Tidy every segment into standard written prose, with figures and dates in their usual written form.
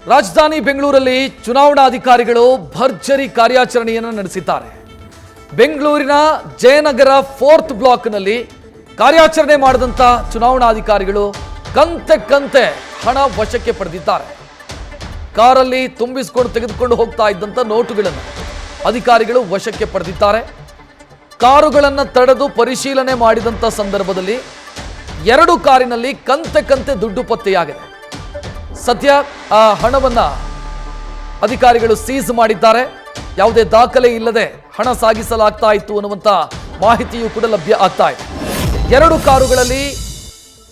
ರಾಜಧಾನಿ ಬೆಂಗಳೂರಲ್ಲಿ ಚುನಾವಣಾಧಿಕಾರಿಗಳು ಭರ್ಜರಿ ಕಾರ್ಯಾಚರಣೆಯನ್ನು ನಡೆಸಿದ್ದಾರೆ. ಬೆಂಗಳೂರಿನ ಜಯನಗರ 4th ಬ್ಲಾಕ್ನಲ್ಲಿ ಕಾರ್ಯಾಚರಣೆ ಮಾಡಿದಂಥ ಚುನಾವಣಾಧಿಕಾರಿಗಳು ಕಂತೆ ಹಣ ವಶಕ್ಕೆ ಪಡೆದಿದ್ದಾರೆ. ಕಾರಲ್ಲಿ ತುಂಬಿಸಿಕೊಂಡು ತೆಗೆದುಕೊಂಡು ಹೋಗ್ತಾ ಇದ್ದಂಥ ನೋಟುಗಳನ್ನು ಅಧಿಕಾರಿಗಳು ವಶಕ್ಕೆ ಪಡೆದಿದ್ದಾರೆ. ಕಾರುಗಳನ್ನು ತಡೆದು ಪರಿಶೀಲನೆ ಮಾಡಿದಂಥ ಸಂದರ್ಭದಲ್ಲಿ 2 ಕಾರಿನಲ್ಲಿ ಕಂತೆ ದುಡ್ಡು ಪತ್ತೆಯಾಗಿದೆ. ಸದ್ಯ ಆ ಹಣವನ್ನು ಅಧಿಕಾರಿಗಳು ಸೀಸ್ ಮಾಡಿದ್ದಾರೆ. ಯಾವುದೇ ದಾಖಲೆ ಇಲ್ಲದೆ ಹಣ ಸಾಗಿಸಲಾಗ್ತಾ ಇತ್ತು ಅನ್ನುವಂಥ ಮಾಹಿತಿಯೂ ಕೂಡ ಲಭ್ಯ ಆಗ್ತಾ ಇದೆ. 2 ಕಾರುಗಳಲ್ಲಿ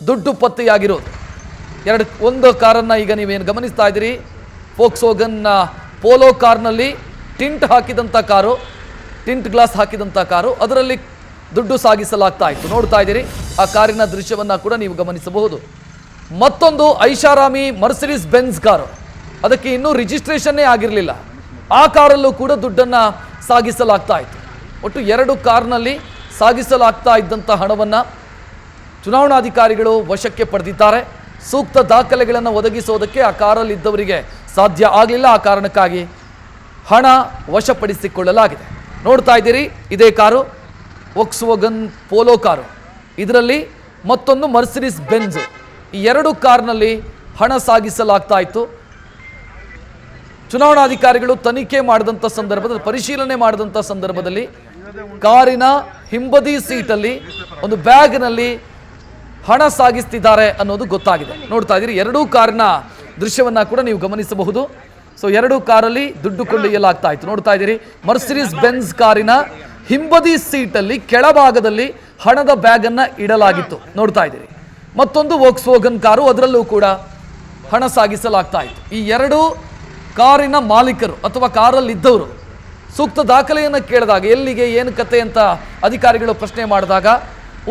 ದುಡ್ಡು ಪತ್ತೆಯಾಗಿರೋದು. ಒಂದು ಕಾರನ್ನು ಈಗ ನೀವೇನು ಗಮನಿಸ್ತಾ ಇದ್ದೀರಿ, ಫೋಕ್ಸ್ವ್ಯಾಗನ್ ಪೋಲೋ ಕಾರ್ನಲ್ಲಿ ಟಿಂಟ್ ಹಾಕಿದಂಥ ಕಾರು, ಟಿಂಟ್ ಗ್ಲಾಸ್ ಹಾಕಿದಂಥ ಕಾರು, ಅದರಲ್ಲಿ ದುಡ್ಡು ಸಾಗಿಸಲಾಗ್ತಾ ಇತ್ತು. ನೋಡ್ತಾ ಇದ್ದೀರಿ ಆ ಕಾರಿನ ದೃಶ್ಯವನ್ನು ಕೂಡ ನೀವು ಗಮನಿಸಬಹುದು. ಮತ್ತೊಂದು ಐಷಾರಾಮಿ ಮರ್ಸಿಡೀಸ್ ಬೆಂಜ್ ಕಾರು, ಅದಕ್ಕೆ ಇನ್ನೂ ರಿಜಿಸ್ಟ್ರೇಷನ್ನೇ ಆಗಿರಲಿಲ್ಲ. ಆ ಕಾರಲ್ಲೂ ಕೂಡ ದುಡ್ಡನ್ನು ಸಾಗಿಸಲಾಗ್ತಾ ಇತ್ತು. ಒಟ್ಟು 2 ಕಾರ್ನಲ್ಲಿ ಸಾಗಿಸಲಾಗ್ತಾ ಇದ್ದಂಥ ಹಣವನ್ನು ಚುನಾವಣಾಧಿಕಾರಿಗಳು ವಶಕ್ಕೆ ಪಡೆದಿದ್ದಾರೆ. ಸೂಕ್ತ ದಾಖಲೆಗಳನ್ನು ಒದಗಿಸೋದಕ್ಕೆ ಆ ಕಾರಲ್ಲಿದ್ದವರಿಗೆ ಸಾಧ್ಯ ಆಗಲಿಲ್ಲ. ಆ ಕಾರಣಕ್ಕಾಗಿ ಹಣ ವಶಪಡಿಸಿಕೊಳ್ಳಲಾಗಿದೆ. ನೋಡ್ತಾ ಇದ್ದೀರಿ, ಇದೇ ಕಾರು ಫೋಕ್ಸ್ವ್ಯಾಗನ್ ಪೋಲೋ ಕಾರು, ಇದರಲ್ಲಿ ಮತ್ತೊಂದು ಮರ್ಸಿಡೀಸ್ ಬೆಂಜ್, ಈ 2 ಕಾರ್ನಲ್ಲಿ ಹಣ ಸಾಗಿಸಲಾಗ್ತಾ ಇತ್ತು. ಚುನಾವಣಾಧಿಕಾರಿಗಳು ತನಿಖೆ ಮಾಡಿದಂಥ ಸಂದರ್ಭದಲ್ಲಿ, ಪರಿಶೀಲನೆ ಮಾಡಿದಂಥ ಸಂದರ್ಭದಲ್ಲಿ ಕಾರಿನ ಹಿಂಬದಿ ಸೀಟಲ್ಲಿ ಒಂದು ಬ್ಯಾಗ್ನಲ್ಲಿ ಹಣ ಸಾಗಿಸ್ತಿದ್ದಾರೆ ಅನ್ನೋದು ಗೊತ್ತಾಗಿದೆ. ನೋಡ್ತಾ ಇದ್ದೀರಿ, 2 ಕಾರಿನ ದೃಶ್ಯವನ್ನು ಕೂಡ ನೀವು ಗಮನಿಸಬಹುದು. ಸೊ 2 ಕಾರಲ್ಲಿ ದುಡ್ಡು ಕೊಂಡೊಯ್ಯಲಾಗ್ತಾ ಇತ್ತು. ನೋಡ್ತಾ ಇದ್ದೀರಿ, ಮರ್ಸಿಡೀಸ್ ಬೆಂಜ್ ಕಾರಿನ ಹಿಂಬದಿ ಸೀಟಲ್ಲಿ ಕೆಳಭಾಗದಲ್ಲಿ ಹಣದ ಬ್ಯಾಗನ್ನು ಇಡಲಾಗಿತ್ತು. ನೋಡ್ತಾ ಇದ್ದೀರಿ, ಮತ್ತೊಂದು ಫೋಕ್ಸ್ವ್ಯಾಗನ್ ಕಾರು, ಅದರಲ್ಲೂ ಕೂಡ ಹಣ ಸಾಗಿಸಲಾಗ್ತಾ ಇತ್ತು. ಈ 2 ಕಾರಿನ ಮಾಲೀಕರು ಅಥವಾ ಕಾರಲ್ಲಿದ್ದವರು ಸೂಕ್ತ ದಾಖಲೆಯನ್ನು ಕೇಳಿದಾಗ ಎಲ್ಲಿಗೆ ಏನು ಕತೆ ಅಂತ ಅಧಿಕಾರಿಗಳು ಪ್ರಶ್ನೆ ಮಾಡಿದಾಗ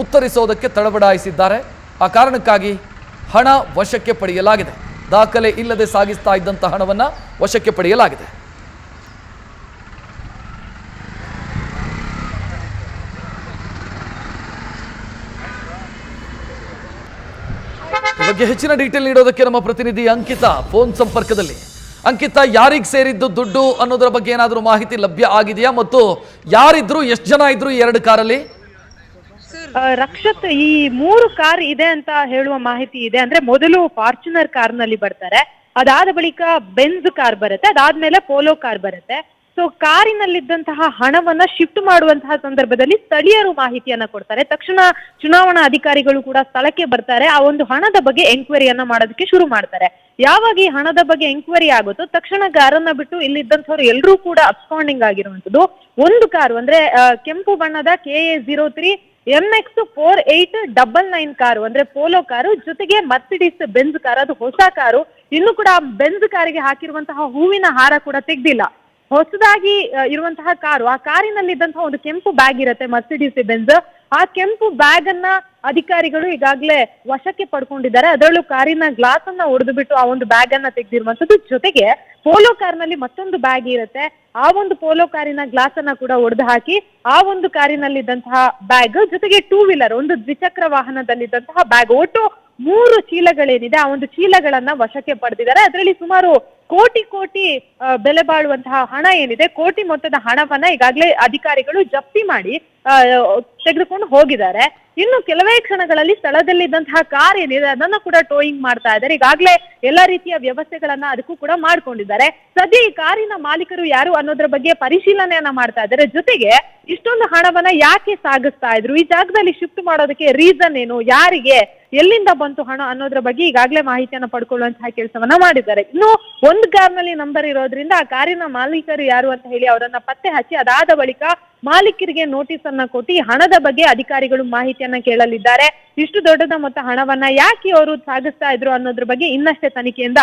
ಉತ್ತರಿಸೋದಕ್ಕೆ ತಡಬಡಾಯಿಸಿದ್ದಾರೆ. ಆ ಕಾರಣಕ್ಕಾಗಿ ಹಣ ವಶಕ್ಕೆ ಪಡೆಯಲಾಗಿದೆ. ದಾಖಲೆ ಇಲ್ಲದೆ ಸಾಗಿಸ್ತಾ ಇದ್ದಂಥ ಹಣವನ್ನು ವಶಕ್ಕೆ ಪಡೆಯಲಾಗಿದೆ. ಈ ಬಗ್ಗೆ ಹೆಚ್ಚಿನ ಡೀಟೇಲ್ ನೀಡೋದಕ್ಕೆ ನಮ್ಮ ಪ್ರತಿನಿಧಿ ಅಂಕಿತಾ ಫೋನ್ ಸಂಪರ್ಕದಲ್ಲಿ. ಅಂಕಿತಾ, ಯಾರಿಗೆ ಸೇರಿದ್ದು ದುಡ್ಡು ಅನ್ನೋದರ ಬಗ್ಗೆ ಏನಾದರೂ ಮಾಹಿತಿ ಲಭ್ಯ ಆಗಿದೆಯಾ? ಮತ್ತು ಯಾರಿದ್ರು, ಎಷ್ಟು ಜನ ಇದ್ರು ಈ 2 ಕಾರಲ್ಲಿ? ರಕ್ಷತ್, ಈ 3 ಕಾರ್ ಇದೆ ಅಂತ ಹೇಳುವ ಮಾಹಿತಿ ಇದೆ. ಅಂದ್ರೆ ಮೊದಲು ಫಾರ್ಚುನರ್ ಕಾರ್ನಲ್ಲಿ ಬರ್ತಾರೆ, ಅದಾದ ಬಳಿಕ ಬೆಂಜ್ ಕಾರ್ ಬರುತ್ತೆ, ಅದಾದ್ಮೇಲೆ ಪೋಲೋ ಕಾರ್ ಬರುತ್ತೆ. ಸೊ ಕಾರಿನಲ್ಲಿದ್ದಂತಹ ಹಣವನ್ನ ಶಿಫ್ಟ್ ಮಾಡುವಂತಹ ಸಂದರ್ಭದಲ್ಲಿ ಸ್ಥಳೀಯರು ಮಾಹಿತಿಯನ್ನ ಕೊಡ್ತಾರೆ. ತಕ್ಷಣ ಚುನಾವಣಾ ಅಧಿಕಾರಿಗಳು ಕೂಡ ಸ್ಥಳಕ್ಕೆ ಬರ್ತಾರೆ. ಆ ಒಂದು ಹಣದ ಬಗ್ಗೆ ಎಂಕ್ವೈರಿಯನ್ನ ಮಾಡೋದಕ್ಕೆ ಶುರು ಮಾಡ್ತಾರೆ. ಯಾವಾಗ ಈ ಹಣದ ಬಗ್ಗೆ ಎಂಕ್ವೈರಿ ಆಗುತ್ತೋ ತಕ್ಷಣ ಕಾರನ್ನ ಬಿಟ್ಟು ಇಲ್ಲಿದ್ದಂಥವ್ರು ಎಲ್ಲರೂ ಕೂಡ ಅಬ್ಸ್ಕಾಂಡಿಂಗ್ ಆಗಿರುವಂತದ್ದು. ಒಂದು ಕಾರು ಅಂದ್ರೆ ಕೆಂಪು ಬಣ್ಣದ KA03 MX 4899 ಕಾರು ಅಂದ್ರೆ ಪೋಲೋ ಕಾರು, ಜೊತೆಗೆ ಮರ್ಸಿಡೀಸ್ ಬೆಂಜ್ ಕಾರ್, ಅದು ಹೊಸ ಕಾರು. ಇನ್ನು ಕೂಡ ಬೆಂಜ್ ಕಾರಿಗೆ ಹಾಕಿರುವಂತಹ ಹೂವಿನ ಹಾರ ಕೂಡ ತೆಗ್ದಿಲ್ಲ. ಹೊಸದಾಗಿ ಇರುವಂತಹ ಕಾರು, ಆ ಕಾರಿನಲ್ಲಿದ್ದಂತಹ ಒಂದು ಕೆಂಪು ಬ್ಯಾಗ್ ಇರುತ್ತೆ ಮರ್ಸಿಡೀಸ್ ಬೆಂಜ್. ಆ ಕೆಂಪು ಬ್ಯಾಗ್ ಅನ್ನ ಅಧಿಕಾರಿಗಳು ಈಗಾಗಲೇ ವಶಕ್ಕೆ ಪಡ್ಕೊಂಡಿದ್ದಾರೆ. ಅದರಲ್ಲೂ ಕಾರಿನ ಗ್ಲಾಸ್ ಅನ್ನ ಒಡೆದು ಬಿಟ್ಟು ಆ ಒಂದು ಬ್ಯಾಗ್ ಅನ್ನ ತೆಗೆದಿರುವಂತದ್ದು. ಜೊತೆಗೆ ಪೋಲೋ ಕಾರ್ನಲ್ಲಿ ಮತ್ತೊಂದು ಬ್ಯಾಗ್ ಇರುತ್ತೆ, ಆ ಒಂದು ಪೋಲೋ ಕಾರಿನ ಗ್ಲಾಸ್ ಅನ್ನ ಕೂಡ ಒಡೆದು ಹಾಕಿ ಆ ಒಂದು ಕಾರಿನಲ್ಲಿದ್ದಂತಹ ಬ್ಯಾಗ್, ಜೊತೆಗೆ 2 ವೀಲರ್ ಒಂದು ದ್ವಿಚಕ್ರ ವಾಹನದಲ್ಲಿದ್ದಂತಹ ಬ್ಯಾಗ್, ಒಟ್ಟು 3 ಚೀಲಗಳೇನಿದೆ ಆ ಒಂದು ಚೀಲಗಳನ್ನ ವಶಕ್ಕೆ ಪಡೆದಿದ್ದಾರೆ. ಅದರಲ್ಲಿ ಸುಮಾರು ಕೋಟಿ ಬೆಲೆ ಬಾಳುವಂತಹ ಹಣ ಏನಿದೆ, ಕೋಟಿ ಮೊತ್ತದ ಹಣವನ್ನ ಈಗಾಗಲೇ ಅಧಿಕಾರಿಗಳು ಜಪ್ತಿ ಮಾಡಿ ತೆಗೆದುಕೊಂಡು ಹೋಗಿದ್ದಾರೆ. ಇನ್ನು ಕೆಲವೇ ಕ್ಷಣಗಳಲ್ಲಿ ಸ್ಥಳದಲ್ಲಿದ್ದಂತಹ ಕಾರ್ ಏನಿದೆ ಅದನ್ನ ಕೂಡ ಟೋಯಿಂಗ್ ಮಾಡ್ತಾ ಇದ್ದಾರೆ. ಈಗಾಗಲೇ ಎಲ್ಲಾ ರೀತಿಯ ವ್ಯವಸ್ಥೆಗಳನ್ನ ಅದಕ್ಕೂ ಕೂಡ ಮಾಡ್ಕೊಂಡಿದ್ದಾರೆ. ಸದ್ಯ ಈ ಕಾರಿನ ಮಾಲೀಕರು ಯಾರು ಅನ್ನೋದ್ರ ಬಗ್ಗೆ ಪರಿಶೀಲನೆಯನ್ನ ಮಾಡ್ತಾ ಇದ್ದಾರೆ. ಜೊತೆಗೆ ಇಷ್ಟೊಂದು ಹಣವನ್ನ ಯಾಕೆ ಸಾಗಿಸ್ತಾ ಇದ್ರು, ಈ ಜಾಗದಲ್ಲಿ ಶಿಫ್ಟ್ ಮಾಡೋದಕ್ಕೆ ರೀಸನ್ ಏನು, ಯಾರಿಗೆ, ಎಲ್ಲಿಂದ ಬಂತು ಹಣ ಅನ್ನೋದ್ರ ಬಗ್ಗೆ ಈಗಾಗಲೇ ಮಾಹಿತಿಯನ್ನ ಪಡ್ಕೊಳ್ಳುವಂತಹ ಕೆಲಸವನ್ನ ಮಾಡಿದ್ದಾರೆ. ಇನ್ನು ಒಂದು ಕಾರ್ನಲ್ಲಿ ನಂಬರ್ ಇರೋದ್ರಿಂದ ಆ ಕಾರಿನ ಮಾಲೀಕರು ಯಾರು ಅಂತ ಹೇಳಿ ಅವರನ್ನ ಪತ್ತೆ ಹಚ್ಚಿ ಅದಾದ ಬಳಿಕ ಮಾಲೀಕರಿಗೆ ನೋಟಿಸ್ ಅನ್ನ ಕೊಟ್ಟು ಹಣದ ಬಗ್ಗೆ ಅಧಿಕಾರಿಗಳು ಮಾಹಿತಿಯನ್ನ ಕೇಳಲಿದ್ದಾರೆ. ಇಷ್ಟು ದೊಡ್ಡದ ಮೊತ್ತ ಹಣವನ್ನ ಯಾಕೆ ಅವರು ಸಾಗಿಸ್ತಾ ಇದ್ರು ಅನ್ನೋದ್ರ ಬಗ್ಗೆ ಇನ್ನಷ್ಟೇ ತನಿಖೆಯಿಂದ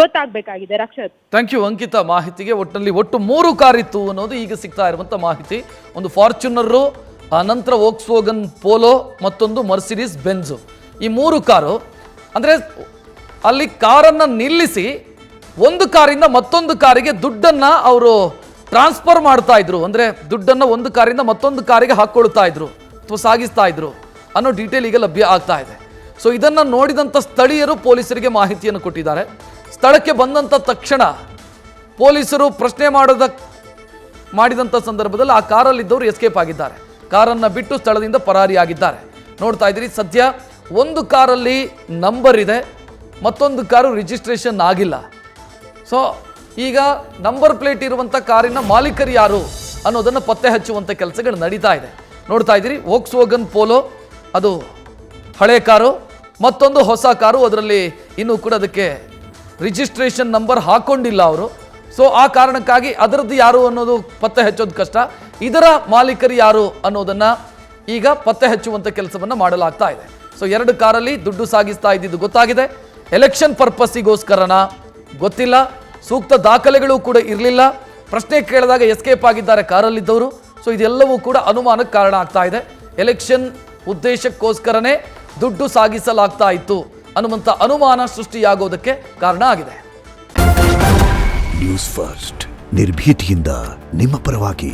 ಗೊತ್ತಾಗಬೇಕಾಗಿದೆ. ರಕ್ಷತ್, ಥ್ಯಾಂಕ್ ಯು ಅಂಕಿತಾ ಮಾಹಿತಿಗೆ. ಒಟ್ಟು 3 ಕಾರ್ ಇತ್ತು ಅನ್ನೋದು ಈಗ ಸಿಗ್ತಾ ಇರುವಂತ ಮಾಹಿತಿ. ಒಂದು ಫಾರ್ಚುನರು, ನಂತರ ಫೋಕ್ಸ್ವ್ಯಾಗನ್ ಪೋಲೋ, ಮತ್ತೊಂದು ಮರ್ಸಿಡೀಸ್ ಬೆಂಜ್. ಈ 3 ಕಾರು ಅಂದ್ರೆ ಅಲ್ಲಿ ಕಾರನ್ನು ನಿಲ್ಲಿಸಿ ಒಂದು ಕಾರಿಂದ ಮತ್ತೊಂದು ಕಾರಿಗೆ ದುಡ್ಡನ್ನ ಅವರು ಟ್ರಾನ್ಸ್ಫರ್ ಮಾಡ್ತಾ ಇದ್ರು. ಅಂದ್ರೆ ದುಡ್ಡನ್ನು ಒಂದು ಕಾರಿಂದ ಮತ್ತೊಂದು ಕಾರಿಗೆ ಹಾಕೊಳ್ತಾ ಇದ್ರು ಅಥವಾ ಸಾಗಿಸ್ತಾ ಇದ್ರು ಅನ್ನೋ ಡೀಟೇಲ್ ಈಗ ಲಭ್ಯ ಆಗ್ತಾ ಇದೆ. ಸೊ ಇದನ್ನು ನೋಡಿದಂಥ ಸ್ಥಳೀಯರು ಪೊಲೀಸರಿಗೆ ಮಾಹಿತಿಯನ್ನು ಕೊಟ್ಟಿದ್ದಾರೆ. ಸ್ಥಳಕ್ಕೆ ಬಂದಂಥ ತಕ್ಷಣ ಪೊಲೀಸರು ಪ್ರಶ್ನೆ ಮಾಡಿದಂಥ ಸಂದರ್ಭದಲ್ಲಿ ಆ ಕಾರಲ್ಲಿದ್ದವರು ಎಸ್ಕೇಪ್ ಆಗಿದ್ದಾರೆ. ಕಾರನ್ನು ಬಿಟ್ಟು ಸ್ಥಳದಿಂದ ಪರಾರಿಯಾಗಿದ್ದಾರೆ. ನೋಡ್ತಾ ಇದ್ದೀರಿ, ಸದ್ಯ ಒಂದು ಕಾರಲ್ಲಿ ನಂಬರ್ ಇದೆ, ಮತ್ತೊಂದು ಕಾರು ರಿಜಿಸ್ಟ್ರೇಷನ್ ಆಗಿಲ್ಲ. ಸೊ ಈಗ ನಂಬರ್ ಪ್ಲೇಟ್ ಇರುವಂಥ ಕಾರಿನ ಮಾಲೀಕರು ಯಾರು ಅನ್ನೋದನ್ನು ಪತ್ತೆ ಹಚ್ಚುವಂಥ ಕೆಲಸಗಳು ನಡೀತಾ ಇದೆ. ನೋಡ್ತಾ ಇದ್ದೀರಿ, ವೋಕ್ಸ್ವ್ಯಾಗನ್ ಪೋಲೋ ಅದು ಹಳೆ ಕಾರು, ಮತ್ತೊಂದು ಹೊಸ ಕಾರು, ಅದರಲ್ಲಿ ಇನ್ನೂ ಕೂಡ ಅದಕ್ಕೆ ರಿಜಿಸ್ಟ್ರೇಷನ್ ನಂಬರ್ ಹಾಕೊಂಡಿಲ್ಲ ಅವರು. ಸೊ ಆ ಕಾರಣಕ್ಕಾಗಿ ಅದರದ್ದು ಯಾರು ಅನ್ನೋದು ಪತ್ತೆ ಹಚ್ಚೋದು ಕಷ್ಟ. ಇದರ ಮಾಲೀಕರು ಯಾರು ಅನ್ನೋದನ್ನು ಈಗ ಪತ್ತೆ ಹಚ್ಚುವಂಥ ಕೆಲಸವನ್ನು ಮಾಡಲಾಗ್ತಾ ಇದೆ. ಸೊ 2 ಕಾರಲ್ಲಿ ದುಡ್ಡು ಸಾಗಿಸ್ತಾ ಇದ್ದಿದ್ದು ಗೊತ್ತಾಗಿದೆ. ಎಲೆಕ್ಷನ್ ಪರ್ಪಸ್ಸಿಗೋಸ್ಕರನ ಗೊತ್ತಿಲ್ಲ, ಸೂಕ್ತ ದಾಖಲೆಗಳು ಕೂಡ ಇರಲಿಲ್ಲ. ಪ್ರಶ್ನೆ ಕೇಳಿದಾಗ ಎಸ್ಕೇಪ್ ಆಗಿದ್ದಾರೆ ಕಾರಲ್ಲಿದ್ದವರು. ಸೊ ಇದೆಲ್ಲವೂ ಕೂಡ ಅನುಮಾನಕ್ಕೆ ಕಾರಣ ಆಗ್ತಾ ಇದೆ. ಎಲೆಕ್ಷನ್ ಉದ್ದೇಶಕ್ಕೋಸ್ಕರನೇ ದುಡ್ಡು ಸಾಗಿಸಲಾಗ್ತಾ ಇತ್ತು ಅನ್ನುವಂಥ ಅನುಮಾನ ಸೃಷ್ಟಿಯಾಗೋದಕ್ಕೆ ಕಾರಣ ಆಗಿದೆ. ನ್ಯೂಸ್ ಫಸ್ಟ್ ನಿರ್ಭೀತಿಯಿಂದ ನಿಮ್ಮ ಪರವಾಗಿ.